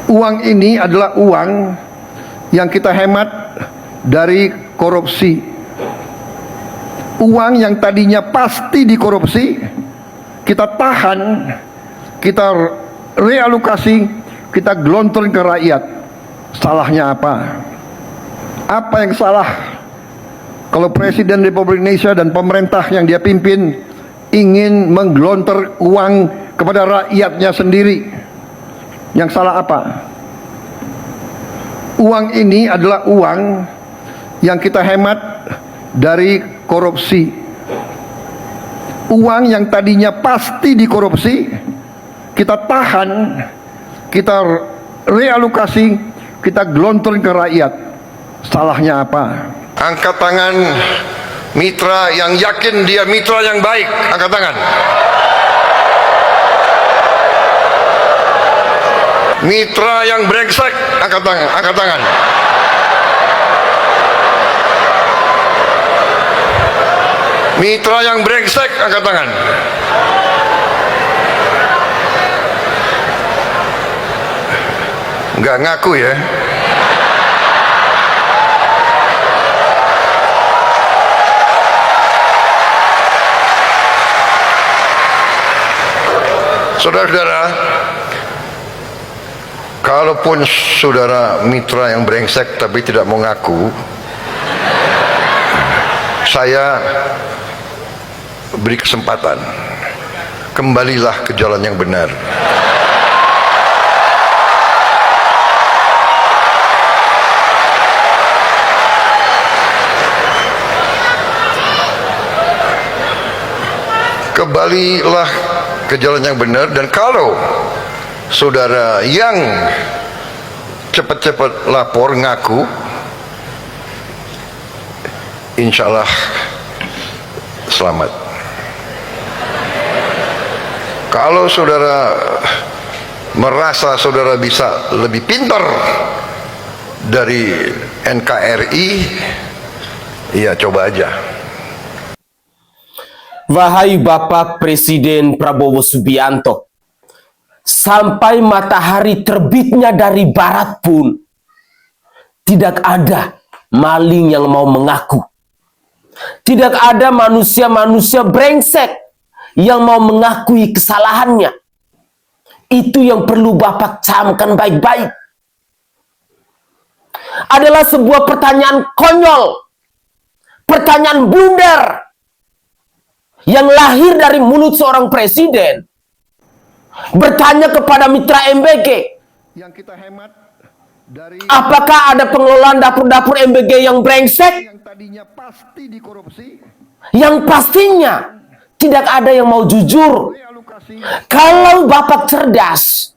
Uang ini adalah uang yang kita hemat dari korupsi. Uang yang tadinya pasti dikorupsi, kita tahan, kita realokasi, kita gelontorin ke rakyat. Salahnya apa? Apa yang salah kalau Presiden Republik Indonesia dan pemerintah yang dia pimpin ingin menggelontor uang kepada rakyatnya sendiri? Yang salah apa? Uang ini adalah uang yang kita hemat dari korupsi. Uang yang tadinya pasti dikorupsi, kita tahan, kita realokasi, kita gelontorin ke rakyat. Salahnya apa? Angkat tangan mitra yang yakin dia mitra yang baik. Angkat tangan. Mitra yang brengsek, angkat tangan, angkat tangan. Mitra yang brengsek, angkat tangan. Enggak ngaku ya. Saudara-saudara, kalaupun saudara mitra yang brengsek tapi tidak mau ngaku, saya beri kesempatan, kembalilah ke jalan yang benar. Kembalilah ke jalan yang benar. Dan kalau saudara yang cepat-cepat lapor ngaku, insya Allah selamat. Kalau saudara merasa saudara bisa lebih pintar dari NKRI, ya coba aja. Wahai Bapak Presiden Prabowo Subianto, sampai matahari terbitnya dari barat pun tidak ada maling yang mau mengaku. Tidak ada manusia-manusia brengsek yang mau mengakui kesalahannya. Itu yang perlu Bapak camkan baik-baik. Adalah sebuah pertanyaan konyol, pertanyaan blunder yang lahir dari mulut seorang presiden bertanya kepada mitra MBG, yang kita hemat dari apakah ada pengelolaan dapur-dapur MBG yang brengsek, yang tadinya pasti dikorupsi, yang pastinya tidak ada yang mau jujur. realokasi. Kalau Bapak cerdas,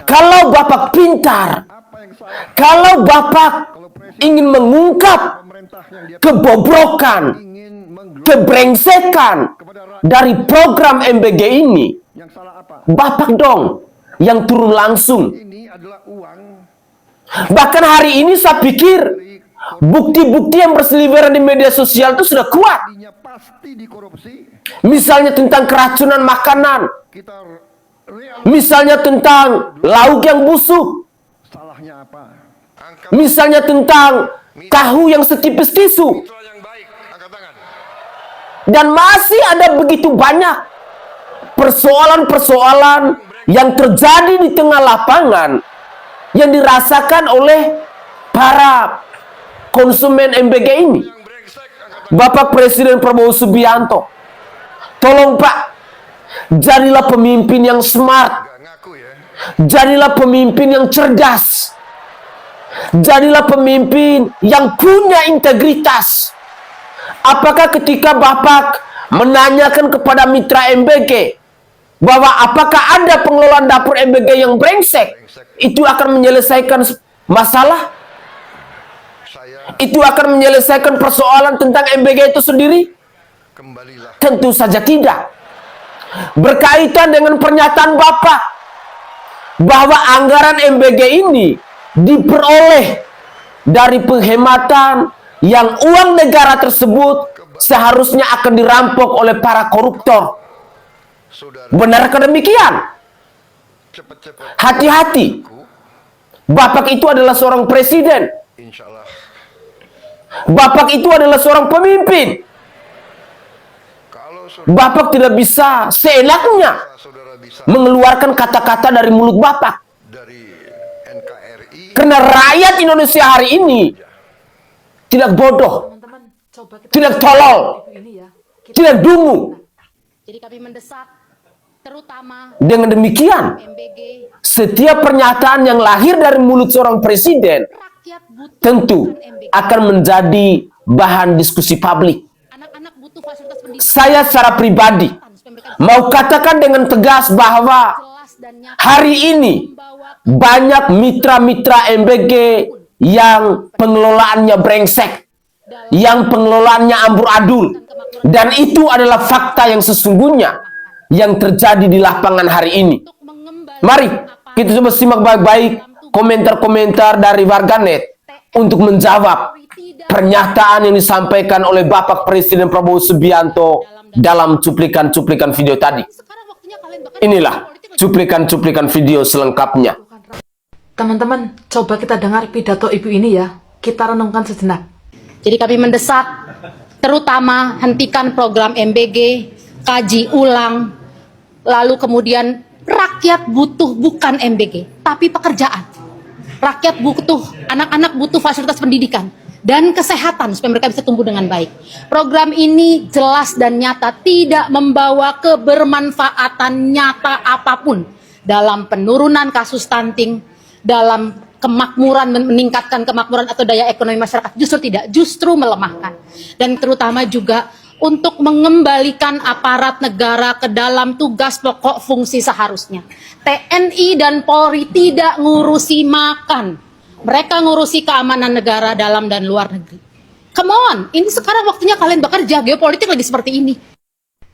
kalau Bapak pintar, Apa yang salah kalau Bapak kalau Presiden ingin mengungkap pemerintah yang dia kebobrokan, ingin menggelontor kebrengsekan kepada rakyat? dari program MBG ini, Yang salah apa? Bapak dong yang turun langsung. Ini adalah uang Bahkan hari ini saya pikir dari bukti-bukti yang berseliweran di media sosial itu sudah kuat. tadinya pasti dikorupsi, Misalnya tentang keracunan makanan, kita realokasi. misalnya tentang lauk yang busuk, Salahnya apa? Angkat misalnya tentang tahu yang setipis tisu, mitra yang baik, angkat tangan. dan masih ada begitu banyak persoalan-persoalan yang terjadi di tengah lapangan yang dirasakan oleh para konsumen MBG ini. Yang brengsek, angkat tangan. Bapak Presiden Prabowo Subianto, tolong Pak, jadilah pemimpin yang smart, Enggak ngaku ya. jadilah pemimpin yang cerdas, jadilah pemimpin yang punya integritas. Apakah ketika Bapak menanyakan kepada mitra MBG bahwa apakah ada pengelolaan dapur MBG yang brengsek, itu akan menyelesaikan masalah? Saya Itu akan menyelesaikan persoalan tentang MBG itu sendiri? kembalilah. Tentu saja tidak. Berkaitan dengan pernyataan Bapak bahwa anggaran MBG ini diperoleh dari penghematan yang uang negara tersebut seharusnya akan dirampok oleh para koruptor. Saudara Benarkah demikian? cepat-cepat Hati-hati. ngaku, Bapak itu adalah seorang presiden. Insya Allah. Bapak itu adalah seorang pemimpin. Kalau Bapak tidak bisa seenaknya saudara bisa mengeluarkan kata-kata dari mulut Bapak. dari NKRI, Karena rakyat Indonesia hari ini tidak bodoh, Teman-teman, coba kita tidak tolol, ini ya. Kita tidak dungu. Jadi kami mendesak terutama Dengan demikian, MBG, setiap pernyataan yang lahir dari mulut seorang presiden rakyat butuh tentu MBG. akan menjadi bahan diskusi publik. Anak-anak butuh fasilitas pendidikan Saya secara pribadi supaya mereka mau katakan dengan tegas bahwa jelas dan nyata hari ini membawa banyak mitra-mitra MBG yang pengelolaannya brengsek, yang pengelolaannya amburadul, dan itu adalah fakta yang sesungguhnya yang terjadi di lapangan hari ini. untuk mengembalikan Mari apa kita coba simak baik-baik komentar-komentar dari warganet untuk menjawab pernyataan yang disampaikan oleh Bapak Presiden Prabowo Subianto dalam cuplikan-cuplikan video tadi. sekarang waktunya kalian bahkan Inilah politik lagi. cuplikan-cuplikan video selengkapnya. Teman-teman, coba kita dengar pidato Ibu ini ya. Kita renungkan sejenak. Jadi kami mendesak terutama hentikan program MBG, kaji ulang, lalu kemudian rakyat butuh bukan MBG, tapi pekerjaan. Rakyat butuh, anak-anak butuh fasilitas pendidikan dan kesehatan supaya mereka bisa tumbuh dengan baik. Program ini jelas dan nyata tidak membawa kebermanfaatan nyata apapun dalam penurunan kasus stunting, dalam kemakmuran, meningkatkan kemakmuran atau daya ekonomi masyarakat, justru tidak, justru melemahkan. Dan terutama juga untuk mengembalikan aparat negara ke dalam tugas pokok fungsi seharusnya. TNI dan Polri tidak ngurusi makan, mereka ngurusi keamanan negara dalam dan luar negeri. Come on, ini sekarang waktunya kalian bekerja, geopolitik lagi seperti ini.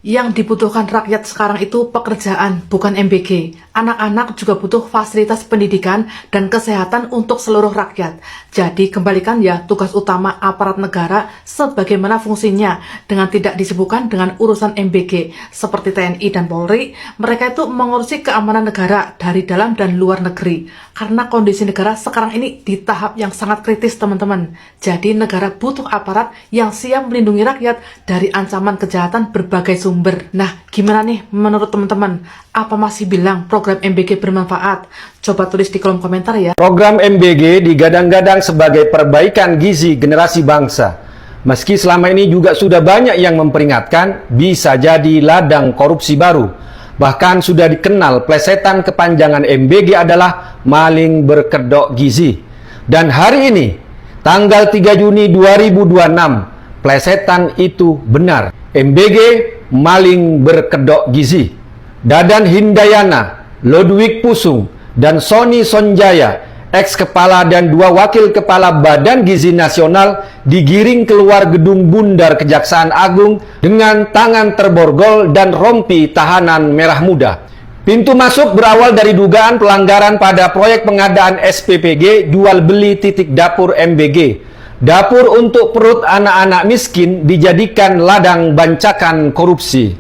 Yang dibutuhkan rakyat sekarang itu pekerjaan, bukan MBG. Anak-anak juga butuh fasilitas pendidikan dan kesehatan untuk seluruh rakyat. Jadi kembalikan ya tugas utama aparat negara sebagaimana fungsinya dengan tidak disibukkan dengan urusan MBG. Seperti TNI dan Polri, mereka itu mengurusi keamanan negara dari dalam dan luar negeri. Karena kondisi negara sekarang ini di tahap yang sangat kritis teman-teman. Jadi negara butuh aparat yang siap melindungi rakyat dari ancaman kejahatan berbagai sumber. Nah, gimana nih menurut teman-teman? Apa masih bilang program MBG bermanfaat? Coba tulis di kolom komentar ya. Program MBG digadang-gadang sebagai perbaikan gizi generasi bangsa. Meski selama ini juga sudah banyak yang memperingatkan, bisa jadi ladang korupsi baru. Bahkan sudah dikenal plesetan kepanjangan MBG adalah maling berkedok gizi. Dan hari ini, tanggal 3 Juni 2026, plesetan itu benar. MBG maling berkedok gizi. Dadan Hindayana, Ludwig Pusung, dan Sony Sonjaya, ex-kepala dan 2 wakil kepala Badan Gizi Nasional digiring keluar gedung Bundar Kejaksaan Agung dengan tangan terborgol dan rompi tahanan merah muda. Pintu masuk berawal dari dugaan pelanggaran pada proyek pengadaan SPPG jual beli titik dapur MBG. Dapur untuk perut anak-anak miskin dijadikan ladang bancakan korupsi.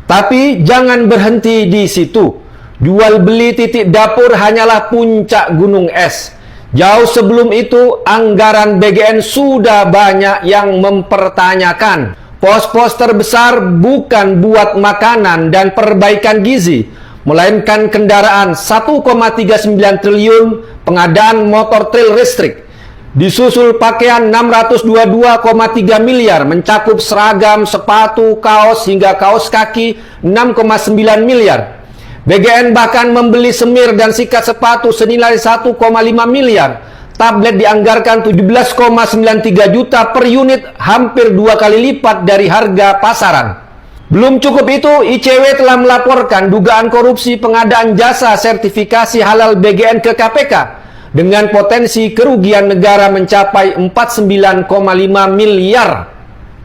Tapi jangan berhenti di situ. Jual beli titik dapur hanyalah puncak gunung es. Jauh sebelum itu, anggaran BGN sudah banyak yang mempertanyakan. Pos-pos terbesar bukan buat makanan dan perbaikan gizi, melainkan kendaraan 1,39 triliun, pengadaan motor trail listrik. Disusul pakaian 622,3 miliar, mencakup seragam, sepatu, kaos, hingga kaos kaki 6,9 miliar. BGN bahkan membeli semir dan sikat sepatu senilai 1,5 miliar. Tablet dianggarkan 17,93 juta per unit, hampir 2 kali lipat dari harga pasaran. Belum cukup itu, ICW telah melaporkan dugaan korupsi pengadaan jasa sertifikasi halal BGN ke KPK. Dengan potensi kerugian negara mencapai 49,5 miliar.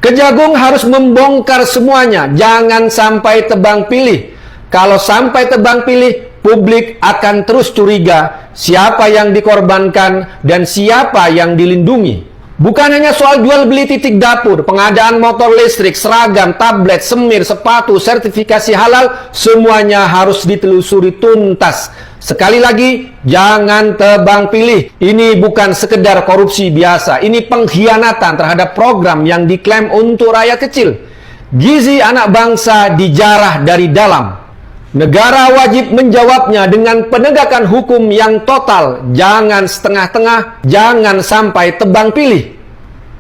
Kejagung harus membongkar semuanya, jangan sampai tebang pilih. Kalau sampai tebang pilih, publik akan terus curiga siapa yang dikorbankan dan siapa yang dilindungi. Bukan hanya soal jual beli titik dapur, pengadaan motor listrik, seragam, tablet, semir, sepatu, sertifikasi halal, semuanya harus ditelusuri tuntas. Sekali lagi, jangan tebang pilih. Ini bukan sekedar korupsi biasa. Ini pengkhianatan terhadap program yang diklaim untuk rakyat kecil. Gizi anak bangsa dijarah dari dalam. Negara wajib menjawabnya dengan penegakan hukum yang total. Jangan setengah-tengah, jangan sampai tebang pilih.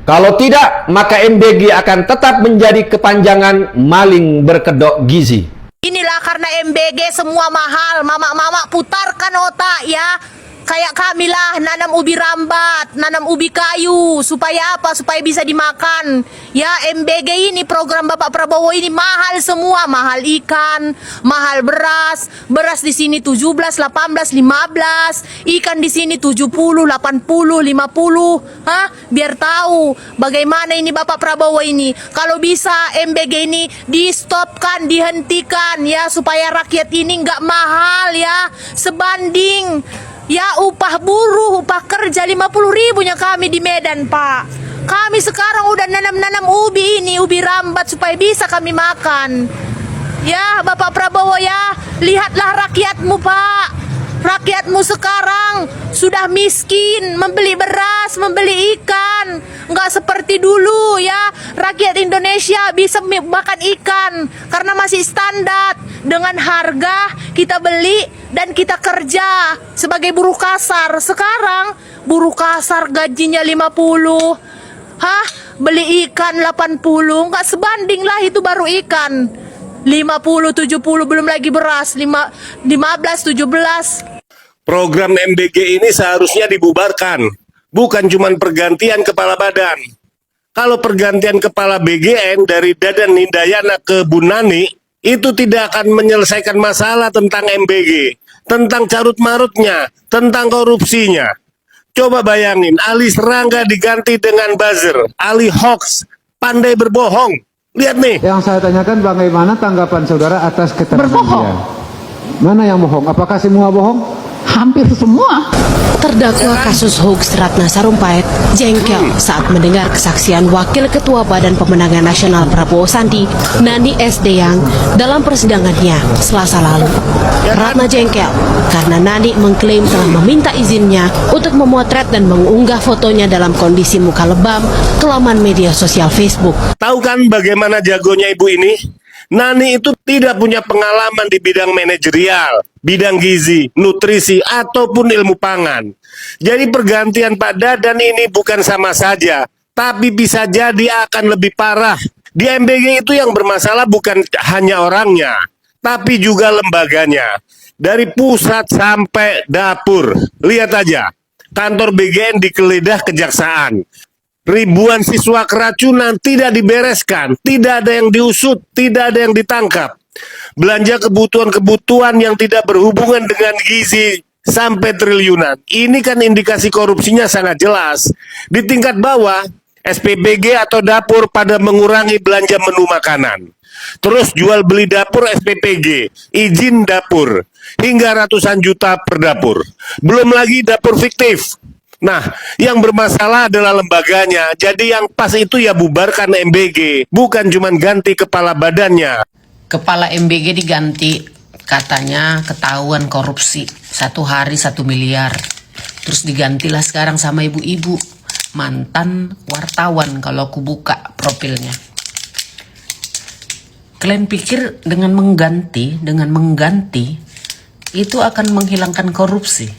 Kalau tidak, maka MBG akan tetap menjadi kepanjangan maling berkedok gizi. Inilah karena MBG semua mahal. Mama-mama putarkan otak ya. Kayak kami lah nanam ubi rambat, nanam ubi kayu. Supaya apa? Supaya bisa dimakan. Ya MBG ini program Bapak Prabowo ini mahal semua. Mahal ikan, mahal beras. Beras di sini 17, 18, 15. Ikan di sini 70, 80, 50. Hah? Biar tahu bagaimana ini Bapak Prabowo ini. Kalau bisa MBG ini di-stopkan, dihentikan ya. Supaya rakyat ini nggak mahal ya. Sebanding ya upah buruh, upah kerja 50.000-nya kami di Medan, Pak. Kami sekarang udah nanam-nanam ubi ini, ubi rambat supaya bisa kami makan. Ya, Bapak Prabowo ya, lihatlah rakyatmu, Pak. Rakyatmu sekarang sudah miskin, membeli beras, membeli ikan. Nggak seperti dulu ya, rakyat Indonesia bisa makan ikan karena masih standar. Dengan harga kita beli dan kita kerja sebagai buruh kasar. Sekarang buruh kasar gajinya 50. Hah? Beli ikan 80. Nggak sebanding lah itu baru ikan. 50, 70 belum lagi beras 15, 17. Program MBG ini seharusnya dibubarkan, bukan cuma pergantian kepala badan. Kalau pergantian kepala BGN dari Dadan Hindayana ke Bu Nani, itu tidak akan menyelesaikan masalah tentang MBG, tentang carut-marutnya, tentang korupsinya. Coba bayangin, Ali Serangga diganti dengan buzzer, Ali hoax, pandai berbohong. Lihat nih. Yang saya tanyakan bagaimana tanggapan saudara atas keterangan Berbohong. dia? Mana yang bohong? Apakah semua bohong? Hampir semua. Terdakwa kasus hoax Ratna Sarumpait jengkel saat mendengar kesaksian Wakil Ketua Badan Pemenangan Nasional Prabowo Sandi, Nani S. Deyang, dalam persidangannya Selasa lalu. Ratna jengkel karena Nani mengklaim telah meminta izinnya untuk memotret dan mengunggah fotonya dalam kondisi muka lebam ke laman media sosial Facebook. Tahu kan bagaimana jagonya ibu ini? Nani itu tidak punya pengalaman di bidang manajerial, bidang gizi, nutrisi, ataupun ilmu pangan. Jadi pergantian Pak Dadan ini bukan sama saja, tapi bisa jadi akan lebih parah. Di MBG itu yang bermasalah bukan hanya orangnya, tapi juga lembaganya. Dari pusat sampai dapur. Lihat aja, kantor BGN digeledah kejaksaan. Ribuan siswa keracunan tidak dibereskan, tidak ada yang diusut, tidak ada yang ditangkap. Belanja kebutuhan-kebutuhan yang tidak berhubungan dengan gizi sampai triliunan. Ini kan indikasi korupsinya sangat jelas. Di tingkat bawah, SPBG atau dapur pada mengurangi belanja menu makanan. Terus jual beli dapur SPPG, izin dapur, hingga ratusan juta per dapur. Belum lagi dapur fiktif. Nah, yang bermasalah adalah lembaganya. Jadi yang pas itu ya bubarkan MBG, bukan cuma ganti kepala badannya. Kepala MBG diganti, katanya ketahuan korupsi. 1 hari 1 miliar. Terus digantilah sekarang sama ibu-ibu. Mantan wartawan kalau aku buka profilnya. Kalian pikir dengan mengganti, itu akan menghilangkan korupsi?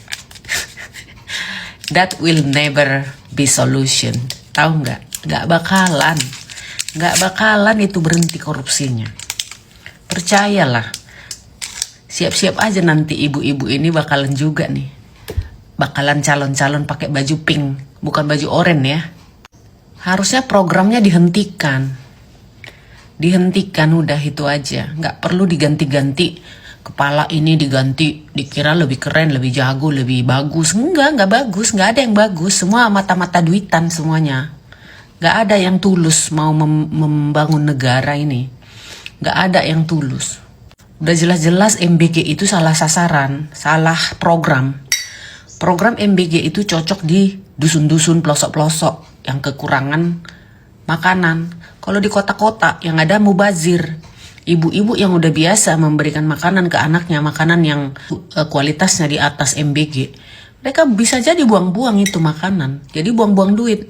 That will never be solution. Tahu nggak? Nggak bakalan itu berhenti korupsinya. Percayalah. Siap-siap aja nanti ibu-ibu ini bakalan juga nih. Bakalan calon-calon pakai baju pink, bukan baju oranye ya. Harusnya programnya dihentikan. Dihentikan udah itu aja. Nggak perlu diganti-ganti. Kepala ini diganti, dikira lebih keren, lebih jago, lebih bagus. Enggak bagus, nggak ada yang bagus. Semua mata-mata duitan semuanya. Nggak ada yang tulus mau membangun negara ini. Nggak ada yang tulus. Udah jelas-jelas MBG itu salah sasaran, salah program. Program MBG itu cocok di dusun-dusun, pelosok-pelosok yang kekurangan makanan. Kalau di kota-kota yang ada mubazir. Ibu-ibu yang udah biasa memberikan makanan ke anaknya, makanan yang kualitasnya di atas MBG, mereka bisa jadi buang-buang itu makanan. Jadi buang-buang duit.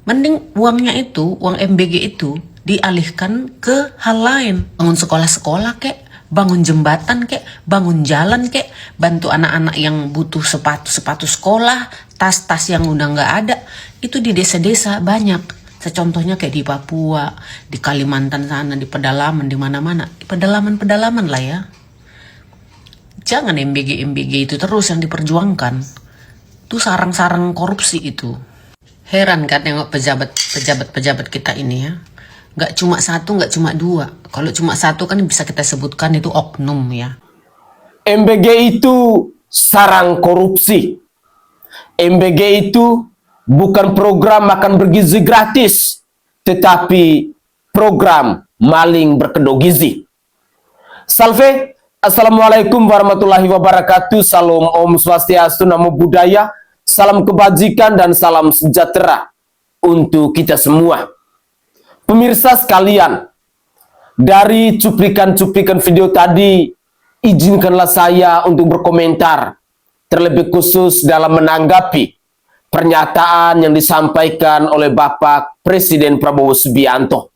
Mending uangnya itu, uang MBG itu dialihkan ke hal lain. Bangun sekolah-sekolah kek, bangun jembatan kek, bangun jalan kek, bantu anak-anak yang butuh sepatu sekolah, tas-tas yang udah nggak ada. Itu di desa-desa banyak. Contohnya kayak di Papua, di Kalimantan sana, di pedalaman, di mana-mana. Pedalaman-pedalaman lah ya. Jangan MBG itu terus yang diperjuangkan. Itu sarang-sarang korupsi itu. Heran kan nengok pejabat kita ini ya. Nggak cuma satu, nggak cuma dua. Kalau cuma satu kan bisa kita sebutkan itu oknum ya. MBG itu sarang korupsi. MBG itu bukan program makan bergizi gratis, tetapi program maling berkedok gizi. Salve, Assalamualaikum warahmatullahi wabarakatuh. Salam Om Swastiastu, Namo Buddhaya. Salam kebajikan dan salam sejahtera untuk kita semua. Pemirsa sekalian, dari cuplikan-cuplikan video tadi, izinkanlah saya untuk berkomentar, terlebih khusus dalam menanggapi pernyataan yang disampaikan oleh Bapak Presiden Prabowo Subianto,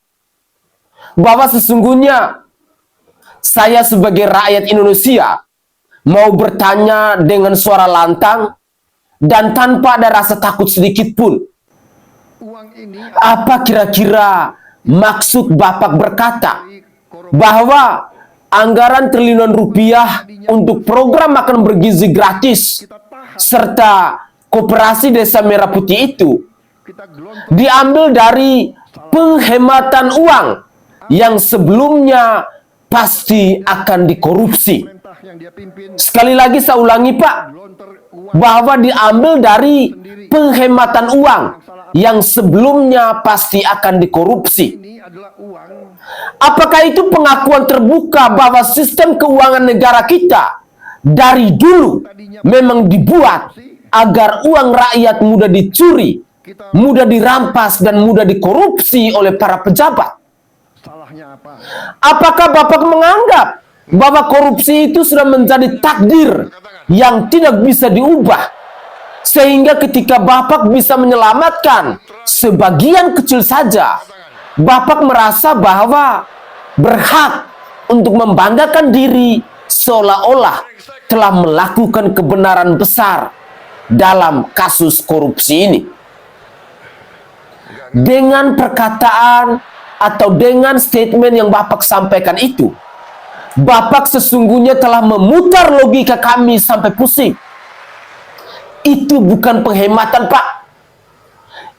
bahwa sesungguhnya saya sebagai rakyat Indonesia mau bertanya dengan suara lantang dan tanpa ada rasa takut sedikit pun. Apa kira-kira maksud Bapak berkata bahwa anggaran triliunan rupiah untuk program makan bergizi gratis serta Koperasi Desa Merah Putih itu diambil dari penghematan uang yang sebelumnya pasti akan dikorupsi. Sekali lagi saya ulangi Pak, bahwa diambil dari penghematan uang yang sebelumnya pasti akan dikorupsi. Apakah itu pengakuan terbuka bahwa sistem keuangan negara kita dari dulu memang dibuat agar uang rakyat mudah dicuri, mudah dirampas, dan mudah dikorupsi oleh para pejabat? Apakah Bapak menganggap bahwa korupsi itu sudah menjadi takdir yang tidak bisa diubah, sehingga ketika Bapak bisa menyelamatkan sebagian kecil saja, Bapak merasa bahwa berhak untuk membanggakan diri seolah-olah telah melakukan kebenaran besar dalam kasus korupsi ini? Dengan perkataan atau dengan statement yang Bapak sampaikan itu, Bapak sesungguhnya telah memutar logika kami sampai pusing. Itu bukan penghematan Pak.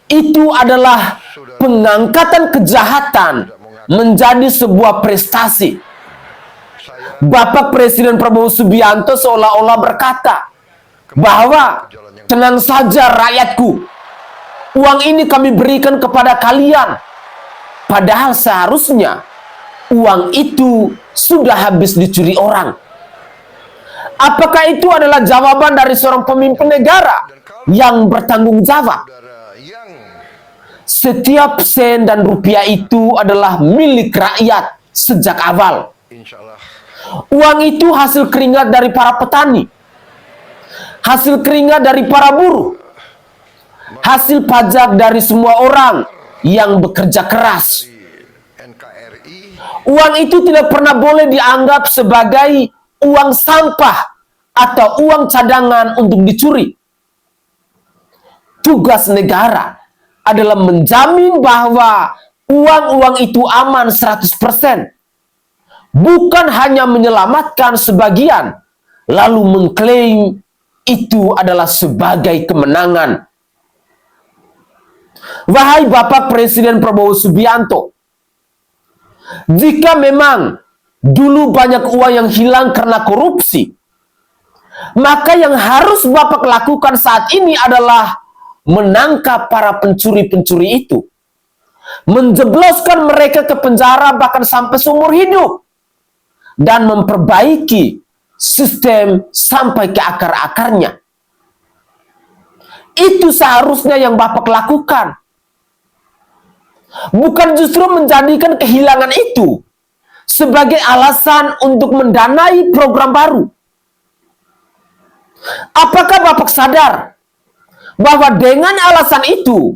Itu adalah pengangkatan kejahatan menjadi sebuah prestasi. Bapak Presiden Prabowo Subianto seolah-olah berkata bahwa tenang saja rakyatku, uang ini kami berikan kepada kalian. Padahal seharusnya uang itu sudah habis dicuri orang. Apakah itu adalah jawaban dari seorang pemimpin negara yang bertanggung jawab? Setiap sen dan rupiah itu adalah milik rakyat sejak awal. Uang itu hasil keringat dari para petani, hasil keringat dari para buruh, hasil pajak dari semua orang yang bekerja keras. Uang itu tidak pernah boleh dianggap sebagai uang sampah atau uang cadangan untuk dicuri. Tugas negara adalah menjamin bahwa uang-uang itu aman 100%. Bukan hanya menyelamatkan sebagian, lalu mengklaim itu adalah sebagai kemenangan. Wahai Bapak Presiden Prabowo Subianto, jika memang dulu banyak uang yang hilang karena korupsi, maka yang harus Bapak lakukan saat ini adalah menangkap para pencuri-pencuri itu, menjebloskan mereka ke penjara bahkan sampai seumur hidup, dan memperbaiki sistem sampai ke akar-akarnya. Itu seharusnya yang Bapak lakukan. Bukan justru menjadikan kehilangan itu sebagai alasan untuk mendanai program baru. Apakah Bapak sadar bahwa dengan alasan itu,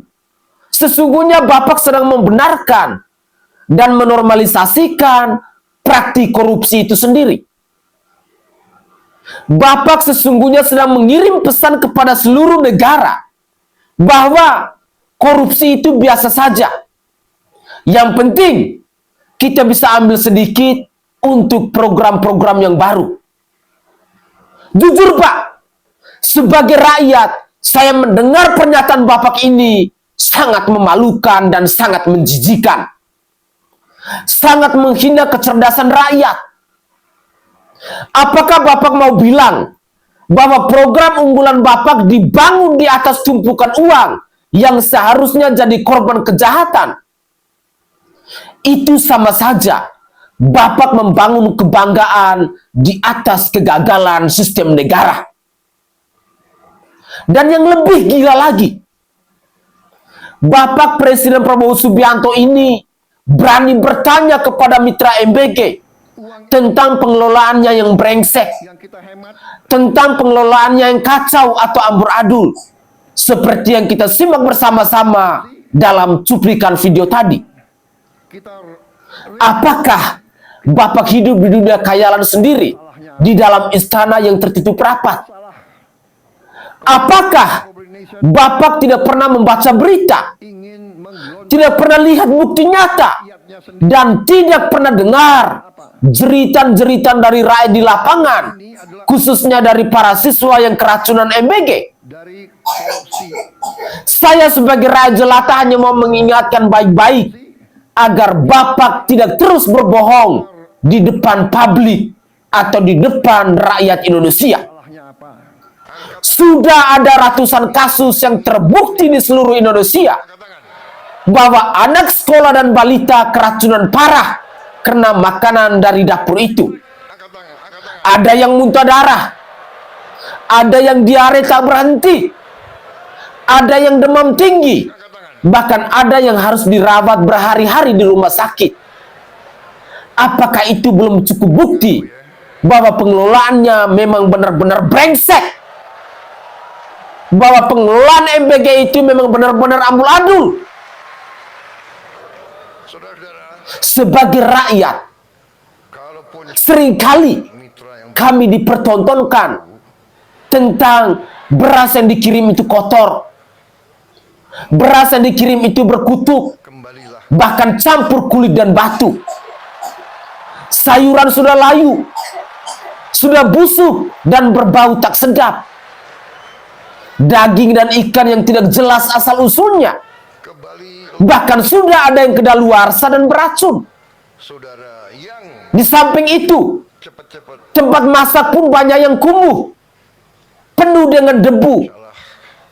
sesungguhnya Bapak sedang membenarkan dan menormalisasikan praktik korupsi itu sendiri? Bapak sesungguhnya sedang mengirim pesan kepada seluruh negara bahwa korupsi itu biasa saja. Yang penting kita bisa ambil sedikit untuk program-program yang baru. Jujur Pak, sebagai rakyat, saya mendengar pernyataan Bapak ini sangat memalukan dan sangat menjijikan. Sangat menghina kecerdasan rakyat. Apakah Bapak mau bilang bahwa program unggulan Bapak dibangun di atas tumpukan uang yang seharusnya jadi korban kejahatan? Itu sama saja Bapak membangun kebanggaan di atas kegagalan sistem negara. Dan yang lebih gila lagi, Bapak Presiden Prabowo Subianto ini berani bertanya kepada mitra MBG tentang pengelolaannya yang brengsek, tentang pengelolaannya yang kacau atau ambur adul, seperti yang kita simak bersama-sama dalam cuplikan video tadi. Apakah Bapak hidup di dunia khayalan sendiri di dalam istana yang tertutup rapat? Apakah Bapak tidak pernah membaca berita, tidak pernah lihat bukti nyata, dan tidak pernah dengar jeritan-jeritan dari rakyat di lapangan, khususnya dari para siswa yang keracunan MBG? Saya sebagai rakyat jelata hanya mau mengingatkan baik-baik agar Bapak tidak terus berbohong di depan publik atau di depan rakyat Indonesia. Sudah ada ratusan kasus yang terbukti di seluruh Indonesia bahwa anak sekolah dan balita keracunan parah karena makanan dari dapur itu. Ada yang muntah darah, ada yang diare tak berhenti, ada yang demam tinggi, bahkan ada yang harus dirawat berhari-hari di rumah sakit. Apakah itu belum cukup bukti bahwa pengelolaannya memang benar-benar brengsek? Bahwa pengelolaan MBG itu memang benar-benar ambul adul? Sebagai rakyat, seringkali kami dipertontonkan tentang beras yang dikirim itu kotor, beras yang dikirim itu berkutuk, bahkan campur kulit dan batu. Sayuran sudah layu, sudah busuk dan berbau tak sedap. Daging dan ikan yang tidak jelas asal-usulnya, bahkan sudah ada yang kedaluarsa dan beracun. Di samping itu, tempat masak pun banyak yang kumuh, penuh dengan debu,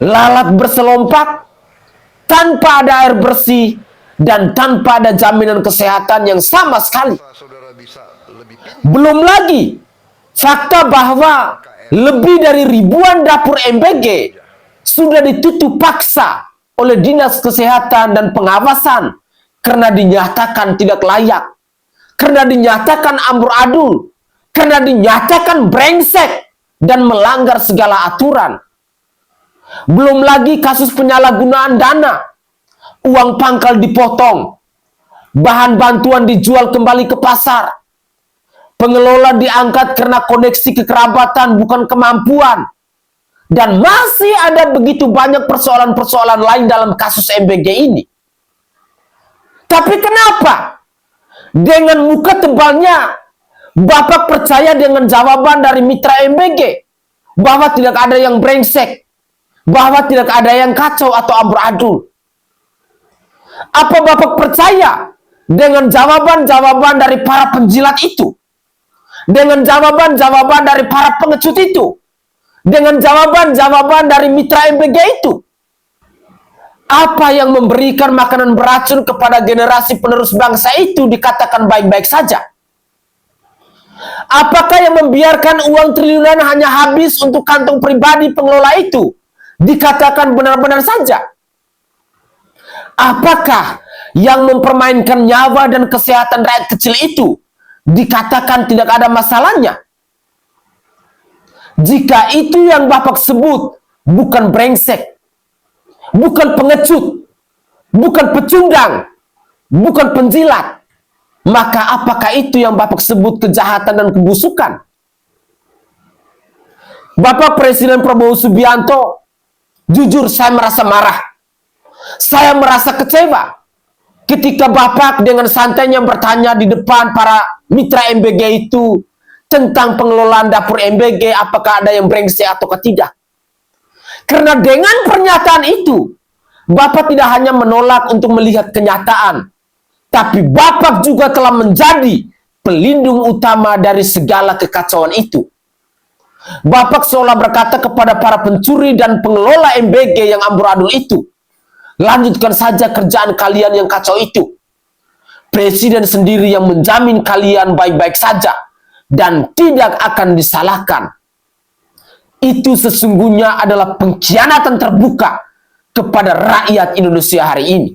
lalat berselompak, tanpa ada air bersih, dan tanpa ada jaminan kesehatan yang sama sekali. Belum lagi fakta bahwa lebih dari ribuan dapur MBG sudah ditutup paksa oleh Dinas Kesehatan dan Pengawasan karena dinyatakan tidak layak, karena dinyatakan ambur adul, karena dinyatakan brengsek dan melanggar segala aturan. Belum lagi kasus penyalahgunaan dana, uang pangkal dipotong, bahan bantuan dijual kembali ke pasar, pengelola diangkat karena koneksi kekerabatan bukan kemampuan, dan masih ada begitu banyak persoalan-persoalan lain dalam kasus MBG ini. Tapi kenapa dengan muka tebalnya Bapak percaya dengan jawaban dari mitra MBG bahwa tidak ada yang brengsek, bahwa tidak ada yang kacau atau ambur adul? Apa Bapak percaya dengan jawaban-jawaban dari para penjilat itu? Dengan jawaban-jawaban dari para pengecut itu? Dengan jawaban-jawaban dari mitra MBG itu? Apa yang memberikan makanan beracun kepada generasi penerus bangsa itu dikatakan baik-baik saja? Apakah yang membiarkan uang triliunan hanya habis untuk kantong pribadi pengelola itu dikatakan benar-benar saja? Apakah yang mempermainkan nyawa dan kesehatan rakyat kecil itu dikatakan tidak ada masalahnya. Jika itu yang Bapak sebut bukan brengsek, bukan pengecut, bukan pecundang, bukan penjilat, maka apakah itu yang Bapak sebut kejahatan dan kebusukan? Bapak Presiden Prabowo Subianto, jujur saya merasa marah. Saya merasa kecewa ketika Bapak dengan santainya bertanya di depan para mitra MBG itu tentang pengelolaan dapur MBG, apakah ada yang brengsek atau tidak. Karena dengan pernyataan itu, Bapak tidak hanya menolak untuk melihat kenyataan, tapi Bapak juga telah menjadi pelindung utama dari segala kekacauan itu. Bapak seolah berkata kepada para pencuri dan pengelola MBG yang amburadul itu, lanjutkan saja kerjaan kalian yang kacau itu. Presiden sendiri yang menjamin kalian baik-baik saja dan tidak akan disalahkan. Itu sesungguhnya adalah pengkhianatan terbuka kepada rakyat Indonesia hari ini.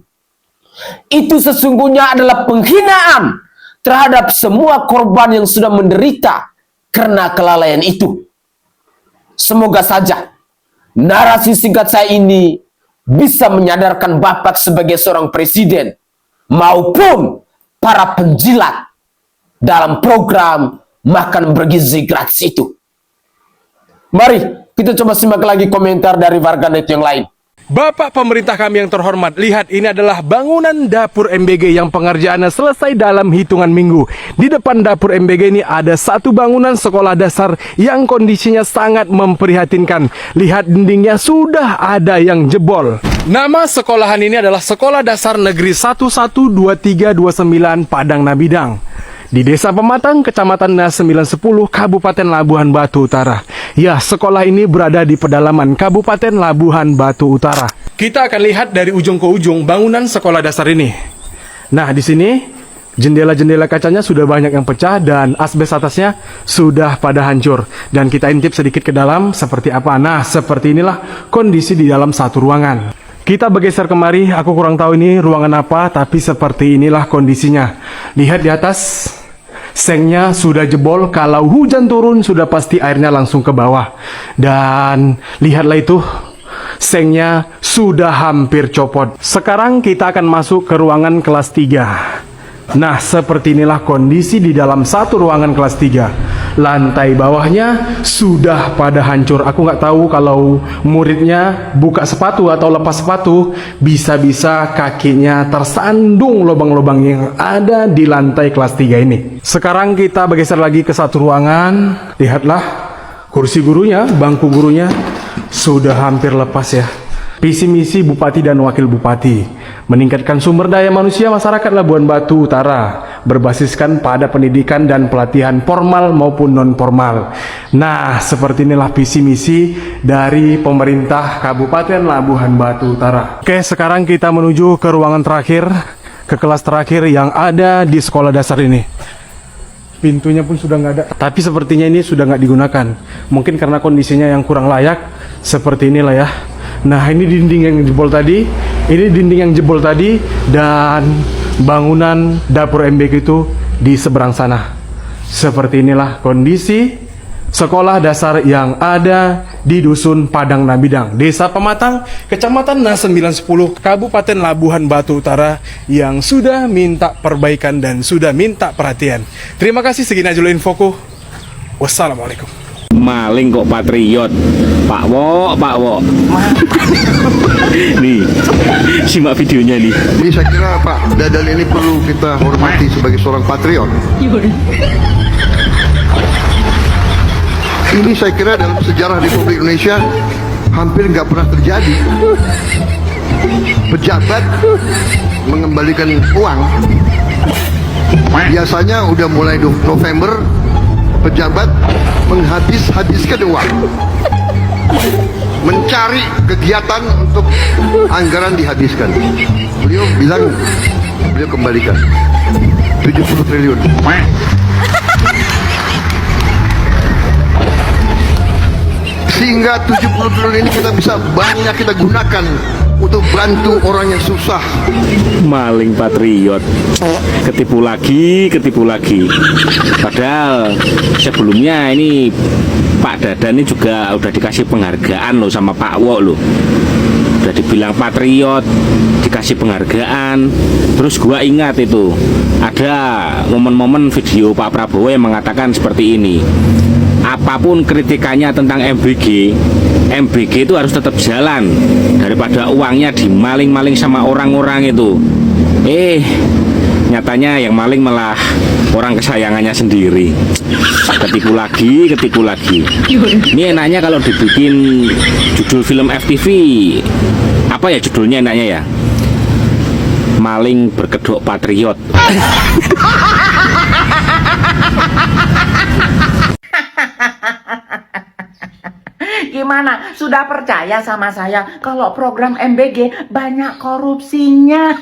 Itu sesungguhnya adalah penghinaan terhadap semua korban yang sudah menderita karena kelalaian itu. Semoga saja narasi singkat saya ini bisa menyadarkan Bapak sebagai seorang presiden maupun para penjilat dalam program makan bergizi gratis itu. Mari kita coba simak lagi komentar dari warganet yang lain. Bapak pemerintah kami yang terhormat, lihat ini adalah bangunan dapur MBG yang pengerjaannya selesai dalam hitungan minggu. Di depan dapur MBG ini ada satu bangunan sekolah dasar yang kondisinya sangat memprihatinkan. Lihat dindingnya sudah ada yang jebol. Nama sekolahan ini adalah Sekolah Dasar Negeri 112329 Padang Nabidang di Desa Pematang, Kecamatan Nas 910, Kabupaten Labuhan Batu Utara. Ya, sekolah ini berada di pedalaman Kabupaten Labuhan Batu Utara. Kita akan lihat dari ujung ke ujung bangunan sekolah dasar ini. Nah, di sini jendela-jendela kacanya sudah banyak yang pecah dan asbes atasnya sudah pada hancur. Dan kita intip sedikit ke dalam seperti apa. Nah, seperti inilah kondisi di dalam satu ruangan. Kita bergeser kemari, aku kurang tahu ini ruangan apa, tapi seperti inilah kondisinya. Lihat di atas, sengnya sudah jebol, kalau hujan turun sudah pasti airnya langsung ke bawah. Dan lihatlah itu, sengnya sudah hampir copot. Sekarang kita akan masuk ke ruangan kelas 3. Nah, seperti inilah kondisi di dalam satu ruangan kelas 3. Lantai bawahnya sudah pada hancur. Aku nggak tahu kalau muridnya buka sepatu atau lepas sepatu, bisa-bisa kakinya tersandung lubang-lubang yang ada di lantai kelas 3 ini. Sekarang kita bergeser lagi ke satu ruangan. Lihatlah, kursi gurunya, bangku gurunya sudah hampir lepas ya. Visi misi Bupati dan Wakil Bupati meningkatkan sumber daya manusia masyarakat Labuhan Batu Utara berbasiskan pada pendidikan dan pelatihan formal maupun non formal. Nah, seperti inilah visi misi dari pemerintah Kabupaten Labuhan Batu Utara. Oke, sekarang kita menuju ke ruangan terakhir, ke kelas terakhir yang ada di sekolah dasar ini. Pintunya pun sudah nggak ada, tapi sepertinya ini sudah nggak digunakan. Mungkin karena kondisinya yang kurang layak. Seperti inilah ya. Nah, ini dinding yang jebol tadi, dan bangunan dapur MBG itu di seberang sana. Seperti inilah kondisi sekolah dasar yang ada di Dusun Padang Nabidang, Desa Pematang, Kecamatan Nas 910, Kabupaten Labuhan Batu Utara, yang sudah minta perbaikan dan sudah minta perhatian. Terima kasih, segini aja dulu infoku. Wassalamualaikum. Maling kok patriot, Pak Wo. Nih, simak videonya nih. Ini saya kira Pak Dadan ini perlu kita hormati sebagai seorang patriot. Ini saya kira dalam sejarah Republik Indonesia hampir nggak pernah terjadi. Pejabat mengembalikan uang. Biasanya udah mulai November, pejabat menghabiskan uang, mencari kegiatan untuk anggaran dihabiskan. Beliau bilang, beliau kembalikan 70 triliun. Sehingga 70 triliun ini kita bisa banyak kita gunakan untuk bantu orang yang susah. Maling patriot. Ketipu lagi, ketipu lagi. Padahal sebelumnya ini Pak Dadan ini juga udah dikasih penghargaan loh sama Pak Wok loh. Udah dibilang patriot, dikasih penghargaan. Terus gua ingat itu ada momen-momen video Pak Prabowo yang mengatakan seperti ini, apapun kritikannya tentang MBG itu harus tetap jalan daripada uangnya dimaling-maling sama orang-orang itu. Nyatanya yang maling malah orang kesayangannya sendiri. Ketipu lagi, ketipu lagi. Ini enaknya kalau dibikin judul film FTV, apa ya judulnya enaknya ya? Maling berkedok patriot. Gimana? Sudah percaya sama saya kalau program MBG banyak korupsinya?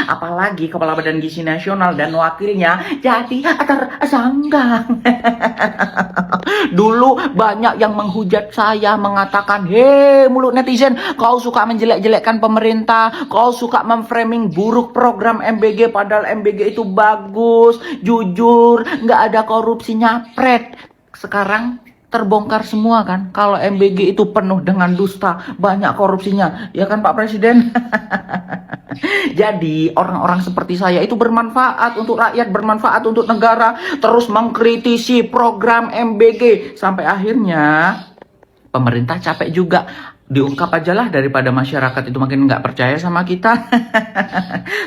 Apalagi Kepala Badan Gizi Nasional dan wakilnya jadi tersanggang. Dulu banyak yang menghujat saya, mengatakan, "Hei mulut netizen, kau suka menjelek-jelekkan pemerintah, kau suka memframing buruk program MBG, padahal MBG itu bagus, jujur, nggak ada korupsinya, pret." Sekarang terbongkar semua kan, kalau MBG itu penuh dengan dusta, banyak korupsinya, ya kan Pak Presiden? Jadi orang-orang seperti saya itu bermanfaat untuk rakyat, bermanfaat untuk negara, terus mengkritisi program MBG sampai akhirnya pemerintah capek juga. Diungkap aja lah daripada masyarakat itu makin nggak percaya sama kita.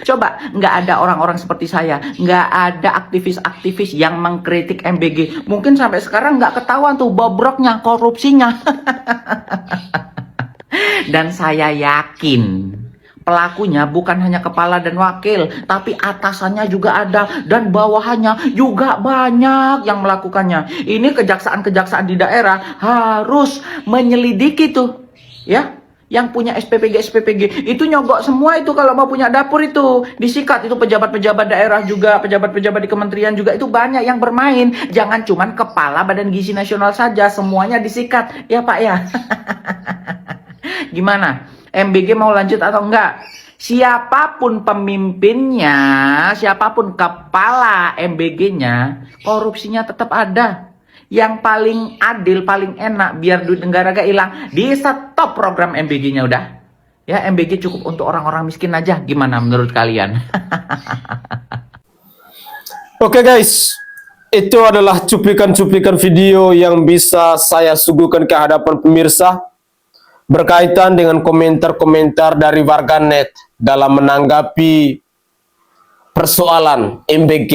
Coba, nggak ada orang-orang seperti saya, nggak ada aktivis-aktivis yang mengkritik MBG, mungkin sampai sekarang nggak ketahuan tuh bobroknya, korupsinya. Dan saya yakin pelakunya bukan hanya kepala dan wakil, tapi atasannya juga ada dan bawahannya juga banyak yang melakukannya. Ini kejaksaan-kejaksaan di daerah harus menyelidiki tuh, ya, yang punya SPPG itu nyogok semua itu kalau mau punya dapur itu disikat. Itu pejabat-pejabat daerah juga, pejabat-pejabat di kementerian juga, itu banyak yang bermain. Jangan cuman Kepala Badan Gizi Nasional saja, semuanya disikat ya Pak ya. Gimana? MBG mau lanjut atau enggak? Siapapun pemimpinnya, siapapun kepala MBG-nya, korupsinya tetap ada. Yang paling adil, paling enak, biar duit negara gak hilang, di stop program MBG-nya udah. Ya, MBG cukup untuk orang-orang miskin aja. Gimana menurut kalian? Oke guys, itu adalah cuplikan-cuplikan video yang bisa saya suguhkan ke hadapan pemirsa berkaitan dengan komentar-komentar dari warganet dalam menanggapi persoalan MBG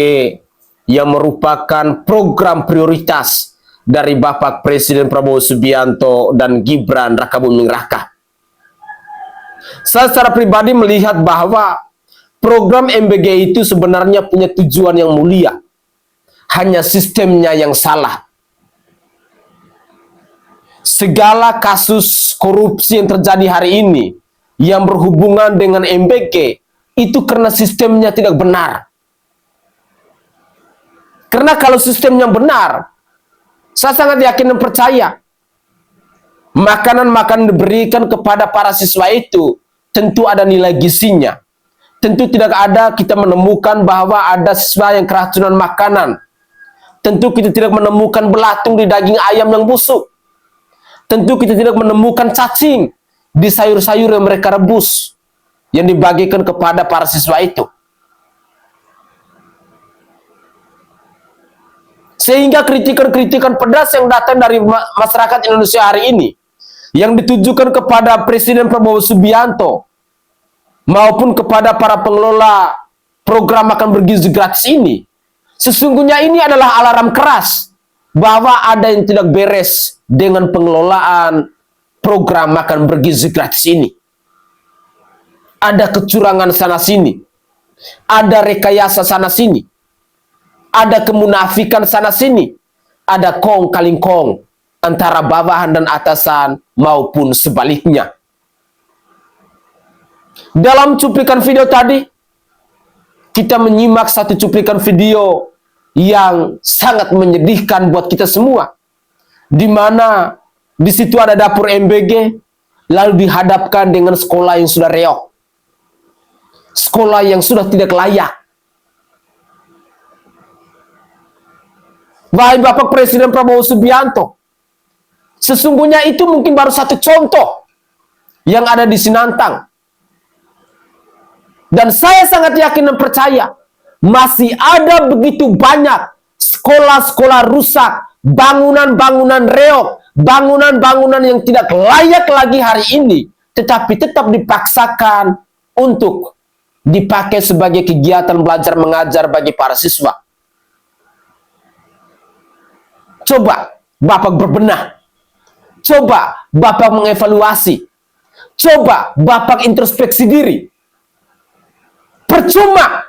yang merupakan program prioritas dari Bapak Presiden Prabowo Subianto dan Gibran Rakabuming Raka. Saya secara pribadi melihat bahwa program MBG itu sebenarnya punya tujuan yang mulia, hanya sistemnya yang salah. Segala kasus korupsi yang terjadi hari ini yang berhubungan dengan MBG itu karena sistemnya tidak benar. Karena kalau sistemnya benar, saya sangat yakin dan percaya makanan-makanan diberikan kepada para siswa itu tentu ada nilai gizinya. Tentu tidak ada kita menemukan bahwa ada siswa yang keracunan makanan. Tentu kita tidak menemukan belatung di daging ayam yang busuk. Tentu kita tidak menemukan cacing di sayur-sayur yang mereka rebus yang dibagikan kepada para siswa itu. Sehingga kritikan-kritikan pedas yang datang dari masyarakat Indonesia hari ini, yang ditujukan kepada Presiden Prabowo Subianto maupun kepada para pengelola program makan bergizi gratis ini, sesungguhnya ini adalah alarm keras bahwa ada yang tidak beres dengan pengelolaan program makan bergizi gratis ini. Ada kecurangan sana-sini, ada rekayasa sana-sini, ada kemunafikan sana-sini, ada kong kaling kong antara bawahan dan atasan maupun sebaliknya. Dalam cuplikan video tadi, kita menyimak satu cuplikan video yang sangat menyedihkan buat kita semua, di mana di situ ada dapur MBG, lalu dihadapkan dengan sekolah yang sudah reok, sekolah yang sudah tidak layak. Wahai Bapak Presiden Prabowo Subianto, sesungguhnya itu mungkin baru satu contoh yang ada di Sinantang. Dan saya sangat yakin dan percaya, masih ada begitu banyak sekolah-sekolah rusak, bangunan-bangunan reok, bangunan-bangunan yang tidak layak lagi hari ini, tetapi tetap dipaksakan untuk dipakai sebagai kegiatan belajar mengajar bagi para siswa. Coba Bapak berbenah. Coba Bapak mengevaluasi. Coba Bapak introspeksi diri. Percuma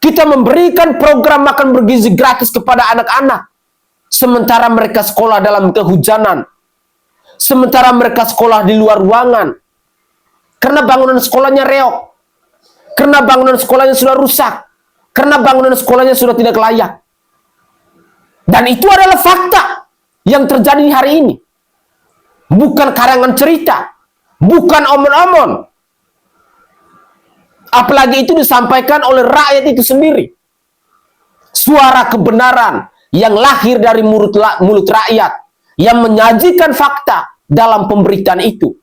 kita memberikan program makan bergizi gratis kepada anak-anak, sementara mereka sekolah dalam kehujanan, sementara mereka sekolah di luar ruangan, karena bangunan sekolahnya reok, karena bangunan sekolahnya sudah rusak, karena bangunan sekolahnya sudah tidak layak. Dan itu adalah fakta yang terjadi hari ini. Bukan karangan cerita, bukan omon-omon. Apalagi itu disampaikan oleh rakyat itu sendiri. Suara kebenaran yang lahir dari mulut rakyat, yang menyajikan fakta dalam pemberitaan itu.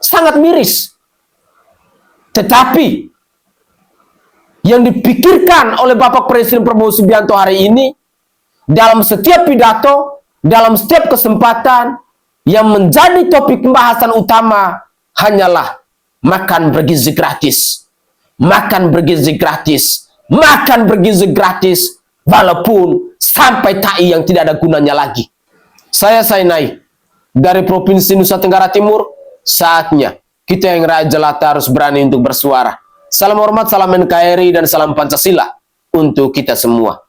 Sangat miris. Tetapi yang dipikirkan oleh Bapak Presiden Prabowo Subianto hari ini, dalam setiap pidato, dalam setiap kesempatan, yang menjadi topik pembahasan utama hanyalah makan bergizi gratis. Makan bergizi gratis. Makan bergizi gratis. Walaupun sampai tai yang tidak ada gunanya lagi. Saya Sainai dari Provinsi Nusa Tenggara Timur. Saatnya kita yang rakyat jelata harus berani untuk bersuara. Salam hormat, salam NKRI, dan salam Pancasila untuk kita semua.